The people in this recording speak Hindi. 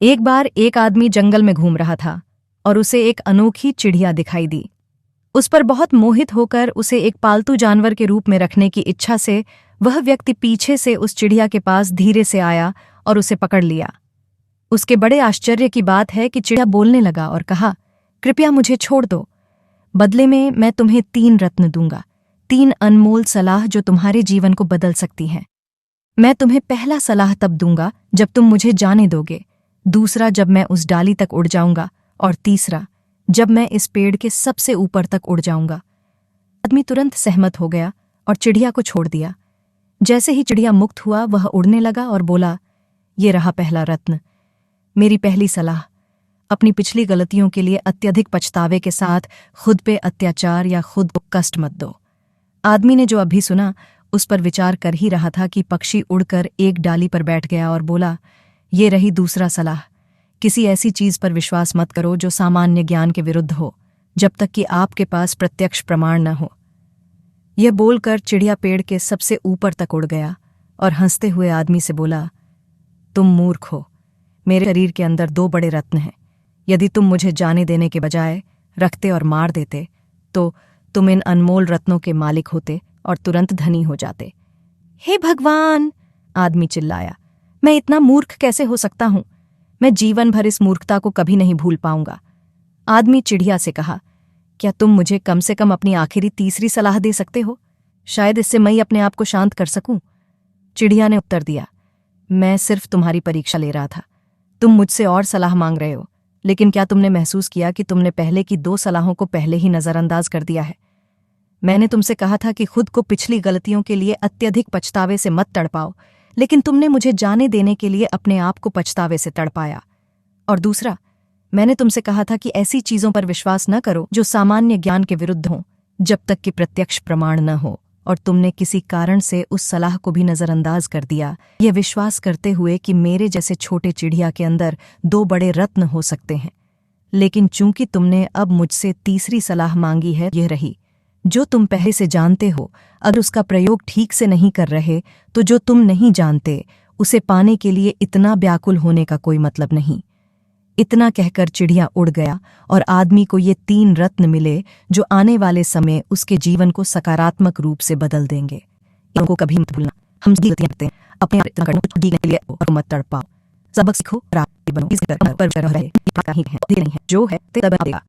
एक बार एक आदमी जंगल में घूम रहा था और उसे एक अनोखी चिड़िया दिखाई दी। उस पर बहुत मोहित होकर उसे एक पालतू जानवर के रूप में रखने की इच्छा से वह व्यक्ति पीछे से उस चिड़िया के पास धीरे से आया और उसे पकड़ लिया। उसके बड़े आश्चर्य की बात है कि चिड़िया बोलने लगा और कहा, कृपया मुझे छोड़ दो। बदले में मैं तुम्हें 3 रत्न दूंगा, 3 अनमोल सलाह जो तुम्हारे जीवन को बदल सकती हैं। मैं तुम्हें पहला सलाह तब दूंगा जब तुम मुझे जाने दोगे, दूसरा जब मैं उस डाली तक उड़ जाऊंगा, और तीसरा जब मैं इस पेड़ के सबसे ऊपर तक उड़ जाऊंगा। आदमी तुरंत सहमत हो गया और चिड़िया को छोड़ दिया। जैसे ही चिड़िया मुक्त हुआ वह उड़ने लगा और बोला, ये रहा पहला रत्न, मेरी पहली सलाह। अपनी पिछली गलतियों के लिए अत्यधिक पछतावे के साथ खुद पे अत्याचार या खुद को कष्ट मत दो। आदमी ने जो अभी सुना उस पर विचार कर ही रहा था कि पक्षी उड़कर एक डाली पर बैठ गया और बोला, ये रही दूसरा सलाह। किसी ऐसी चीज पर विश्वास मत करो जो सामान्य ज्ञान के विरुद्ध हो, जब तक कि आपके पास प्रत्यक्ष प्रमाण न हो। यह बोलकर चिड़िया पेड़ के सबसे ऊपर तक उड़ गया और हंसते हुए आदमी से बोला, तुम मूर्ख हो। मेरे शरीर के अंदर 2 बड़े रत्न हैं। यदि तुम मुझे जाने देने के बजाय रखते और मार देते तो तुम इन अनमोल रत्नों के मालिक होते और तुरंत धनी हो जाते। हे भगवान! आदमी चिल्लाया, मैं इतना मूर्ख कैसे हो सकता हूं? मैं जीवन भर इस मूर्खता को कभी नहीं भूल पाऊंगा। आदमी चिड़िया से कहा, क्या तुम मुझे कम से कम अपनी आखिरी तीसरी सलाह दे सकते हो? शायद इससे मैं अपने आप को शांत कर सकूं। चिड़िया ने उत्तर दिया, मैं सिर्फ तुम्हारी परीक्षा ले रहा था। तुम मुझसे और सलाह मांग रहे हो, लेकिन क्या तुमने महसूस किया कि तुमने पहले की 2 सलाहों को पहले ही नजरअंदाज कर दिया है? मैंने तुमसे कहा था कि खुद को पिछली गलतियों के लिए अत्यधिक पछतावे से मत तड़पाओ, लेकिन तुमने मुझे जाने देने के लिए अपने आप को पछतावे से तड़पाया। और दूसरा, मैंने तुमसे कहा था कि ऐसी चीजों पर विश्वास न करो जो सामान्य ज्ञान के विरुद्ध हों, जब तक कि प्रत्यक्ष प्रमाण न हो, और तुमने किसी कारण से उस सलाह को भी नजरअंदाज कर दिया, यह विश्वास करते हुए कि मेरे जैसे छोटे चिड़िया के अंदर 2 बड़े रत्न हो सकते हैं। लेकिन चूंकि तुमने अब मुझसे तीसरी सलाह मांगी है, यह रही, जो तुम पहले से जानते हो, अगर उसका प्रयोग ठीक से नहीं कर रहे तो जो तुम नहीं जानते उसे पाने के लिए इतना व्याकुल होने का कोई मतलब नहीं। इतना कहकर चिड़िया उड़ गया और आदमी को ये 3 रत्न मिले जो आने वाले समय उसके जीवन को सकारात्मक रूप से बदल देंगे। इनको कभी मत भूलना। हम गलतियां करते हैं, अपने आप इतना करना के लिए और मत तड़पाओ। सबक सीखो, बनो, इस पर रहे, नहीं है जो है तब देगा।